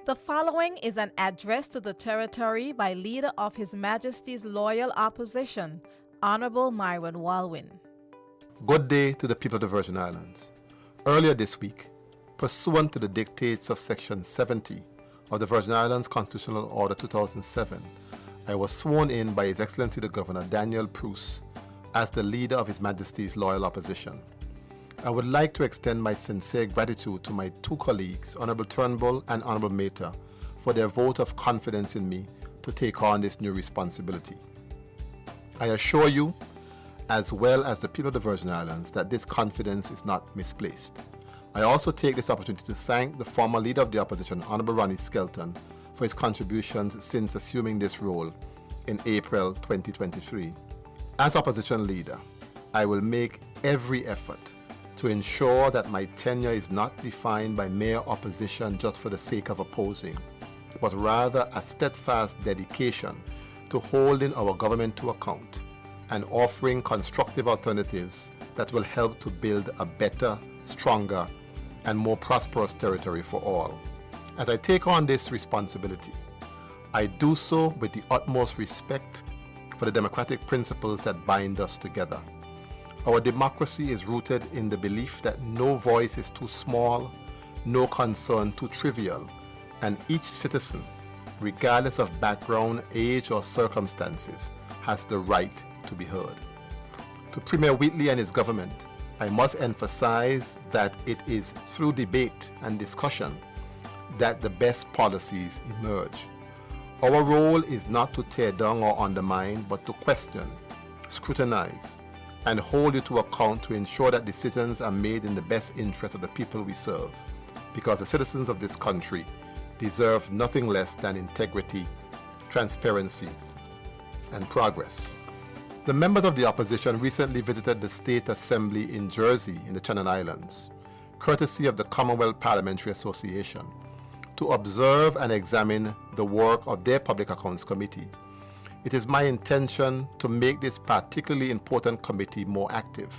The following is an address to the territory by Leader of His Majesty's Loyal Opposition, Honorable Myron Walwyn. Good day to the people of the Virgin Islands. Earlier this week, pursuant to the dictates of Section 70 of the Virgin Islands Constitutional Order 2007, I was sworn in by His Excellency the Governor Daniel Pruce as the Leader of His Majesty's Loyal Opposition. I would like to extend my sincere gratitude to my two colleagues, Honorable Turnbull and Honorable Mata, for their vote of confidence in me to take on this new responsibility. I assure you, as well as the people of the Virgin Islands, that this confidence is not misplaced. I also take this opportunity to thank the former Leader of the Opposition, Honorable Ronnie Skelton, for his contributions since assuming this role in April 2023. As Opposition Leader, I will make every effort to ensure that my tenure is not defined by mere opposition just for the sake of opposing, but rather a steadfast dedication to holding our government to account and offering constructive alternatives that will help to build a better, stronger, and more prosperous territory for all. As I take on this responsibility, I do so with the utmost respect for the democratic principles that bind us together. Our democracy is rooted in the belief that no voice is too small, no concern too trivial, and each citizen, regardless of background, age, or circumstances, has the right to be heard. To Premier Wheatley and his government, I must emphasize that it is through debate and discussion that the best policies emerge. Our role is not to tear down or undermine, but to question, scrutinize, and hold you to account to ensure that decisions are made in the best interest of the people we serve, because the citizens of this country deserve nothing less than integrity, transparency, and progress. The members of the opposition recently visited the State Assembly in Jersey in the Channel Islands, courtesy of the Commonwealth Parliamentary Association, to observe and examine the work of their Public Accounts Committee. It is my intention to make this particularly important committee more active,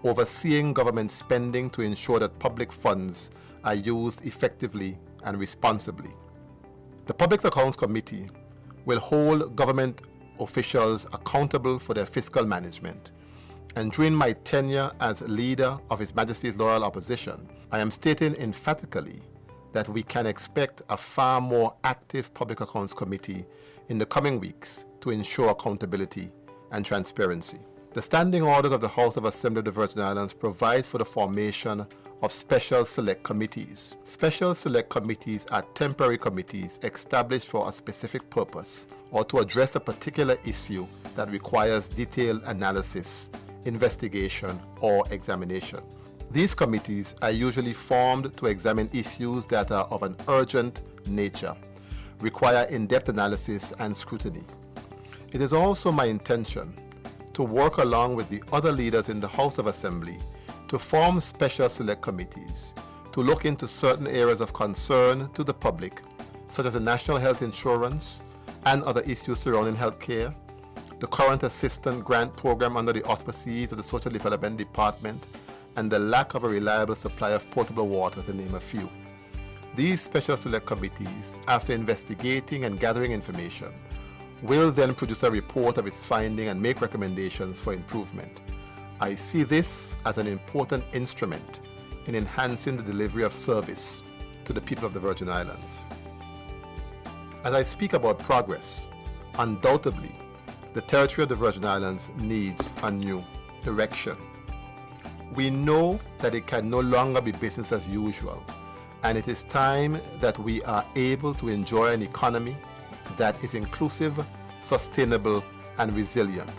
overseeing government spending to ensure that public funds are used effectively and responsibly. The Public Accounts Committee will hold government officials accountable for their fiscal management. And during my tenure as Leader of His Majesty's Loyal Opposition, I am stating emphatically that we can expect a far more active Public Accounts Committee in the coming weeks to ensure accountability and transparency. The standing orders of the House of Assembly of the Virgin Islands provide for the formation of special select committees. Special select committees are temporary committees established for a specific purpose or to address a particular issue that requires detailed analysis, investigation, or examination. These committees are usually formed to examine issues that are of an urgent nature, require in-depth analysis and scrutiny. It is also my intention to work along with the other leaders in the House of Assembly to form special select committees to look into certain areas of concern to the public, such as the national health insurance and other issues surrounding healthcare, the current assistance grant program under the auspices of the Social Development Department, and the lack of a reliable supply of potable water, to name a few. These special select committees, after investigating and gathering information, will then produce a report of its finding and make recommendations for improvement. I see this as an important instrument in enhancing the delivery of service to the people of the Virgin Islands. As I speak about progress, undoubtedly, the territory of the Virgin Islands needs a new direction. We know that it can no longer be business as usual, and it is time that we are able to enjoy an economy that is inclusive, sustainable, and resilient,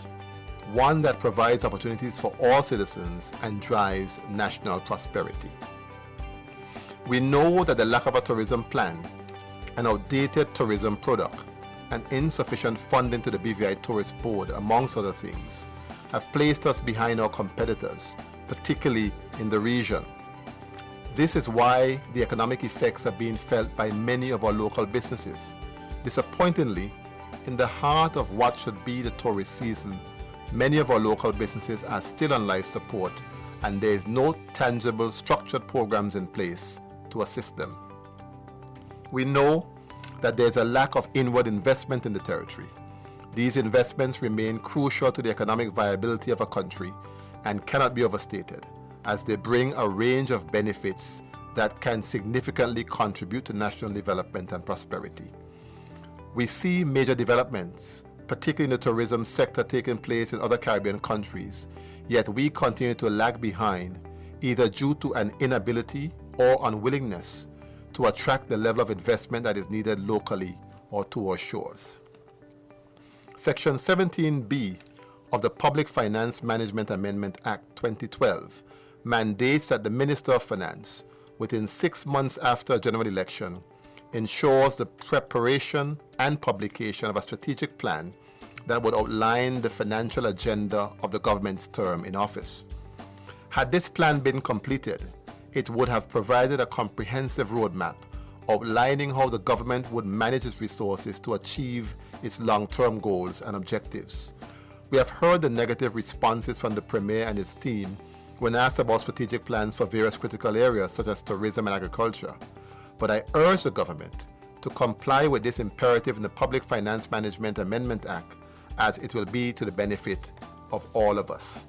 one that provides opportunities for all citizens and drives national prosperity. We know that the lack of a tourism plan, an outdated tourism product, and insufficient funding to the BVI Tourist Board, amongst other things, have placed us behind our competitors, particularly in the region. This is why the economic effects are being felt by many of our local businesses. Disappointingly, in the heart of what should be the tourist season, many of our local businesses are still on life support, and there is no tangible structured programs in place to assist them. We know that there's a lack of inward investment in the territory. These investments remain crucial to the economic viability of a country and cannot be overstated, as they bring a range of benefits that can significantly contribute to national development and prosperity. We see major developments, particularly in the tourism sector, taking place in other Caribbean countries, yet we continue to lag behind, either due to an inability or unwillingness to attract the level of investment that is needed locally or to our shores. Section 17B of the Public Finance Management Amendment Act 2012 mandates that the Minister of Finance, within 6 months after a general election, ensures the preparation and publication of a strategic plan that would outline the financial agenda of the government's term in office. Had this plan been completed, it would have provided a comprehensive roadmap outlining how the government would manage its resources to achieve its long-term goals and objectives. We have heard the negative responses from the Premier and his team when asked about strategic plans for various critical areas such as tourism and agriculture. But I urge the government to comply with this imperative in the Public Finance Management Amendment Act, as it will be to the benefit of all of us.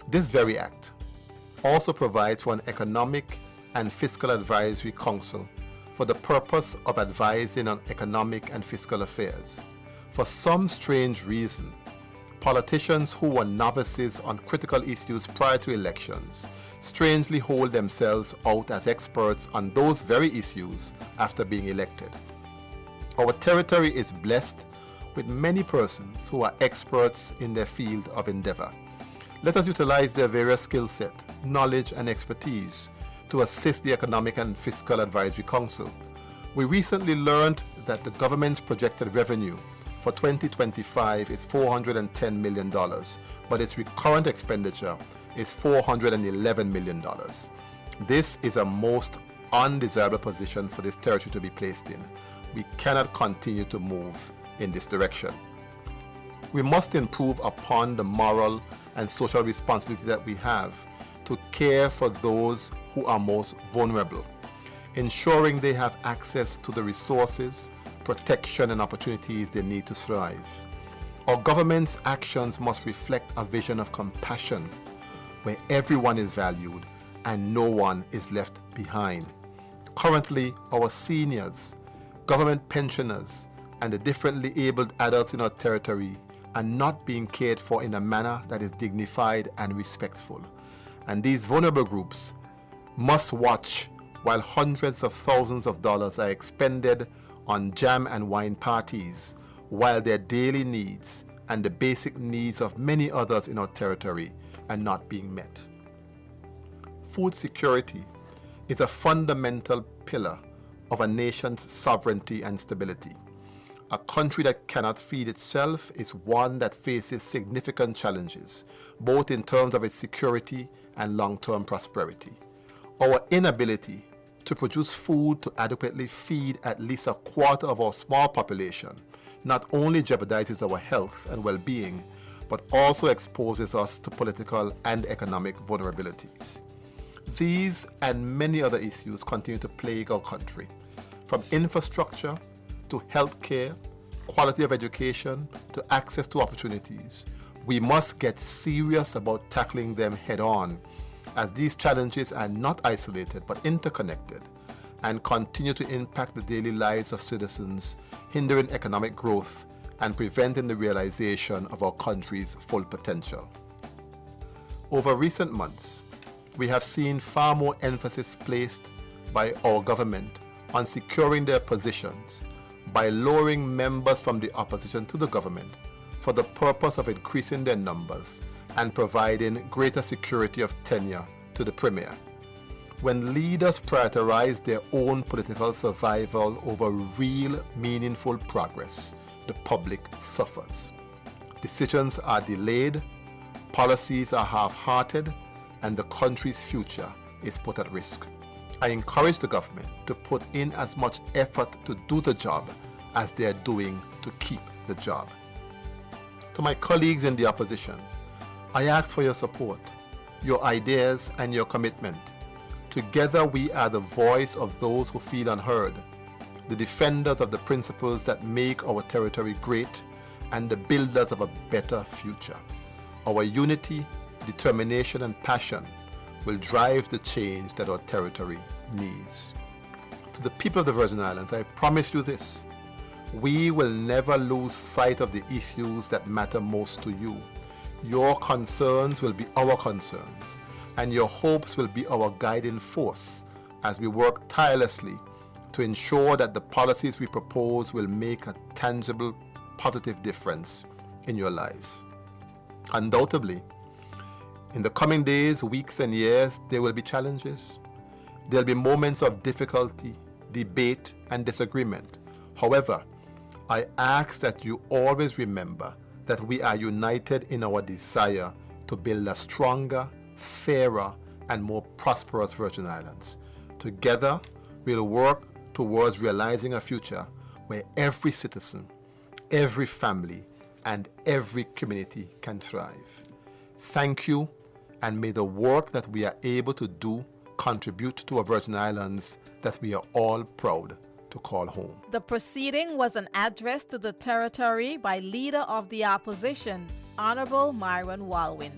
This very act also provides for an Economic and Fiscal Advisory Council for the purpose of advising on economic and fiscal affairs. For some strange reason, politicians who were novices on critical issues prior to elections strangely hold themselves out as experts on those very issues after being elected. Our territory is blessed with many persons who are experts in their field of endeavor. Let us utilize their various skill set, knowledge, and expertise to assist the Economic and Fiscal Advisory Council. We recently learned that the government's projected revenue for 2025 is $410 million, but its recurrent expenditure is $411 million. This is a most undesirable position for this territory to be placed in. We cannot continue to move in this direction. We must improve upon the moral and social responsibility that we have to care for those who are most vulnerable, ensuring they have access to the resources, protection, and opportunities they need to thrive. Our government's actions must reflect a vision of compassion, where everyone is valued and no one is left behind. Currently, our seniors, government pensioners, and the differently abled adults in our territory are not being cared for in a manner that is dignified and respectful. And these vulnerable groups must watch while hundreds of thousands of dollars are expended on jam and wine parties, while their daily needs and the basic needs of many others in our territory are not being met. Food security is a fundamental pillar of a nation's sovereignty and stability. A country that cannot feed itself is one that faces significant challenges, both in terms of its security and long-term prosperity. Our inability to produce food to adequately feed at least a quarter of our small population not only jeopardizes our health and well-being, but also exposes us to political and economic vulnerabilities. These and many other issues continue to plague our country, from infrastructure to healthcare, quality of education, to access to opportunities. We must get serious about tackling them head-on, as these challenges are not isolated but interconnected and continue to impact the daily lives of citizens, hindering economic growth and preventing the realization of our country's full potential. Over recent months, we have seen far more emphasis placed by our government on securing their positions by luring members from the opposition to the government for the purpose of increasing their numbers and providing greater security of tenure to the Premier. When leaders prioritize their own political survival over real, meaningful progress, the public suffers. Decisions are delayed, policies are half-hearted, and the country's future is put at risk. I encourage the government to put in as much effort to do the job as they are doing to keep the job. To my colleagues in the opposition, I ask for your support, your ideas, and your commitment. Together we are the voice of those who feel unheard. the defenders of the principles that make our territory great, and the builders of a better future. Our unity, determination, and passion will drive the change that our territory needs. To the people of the Virgin Islands, I promise you this: we will never lose sight of the issues that matter most to you. Your concerns will be our concerns, and your hopes will be our guiding force as we work tirelessly to ensure that the policies we propose will make a tangible, positive difference in your lives. Undoubtedly, in the coming days, weeks, and years, there will be challenges. There will be moments of difficulty, debate, and disagreement. However, I ask that you always remember that we are united in our desire to build a stronger, fairer, and more prosperous Virgin Islands. Together, we'll work towards realizing a future where every citizen, every family, and every community can thrive. Thank you, and may the work that we are able to do contribute to a Virgin Islands that we are all proud to call home. The proceeding was an address to the territory by Leader of the Opposition, Honorable Myron Walwyn.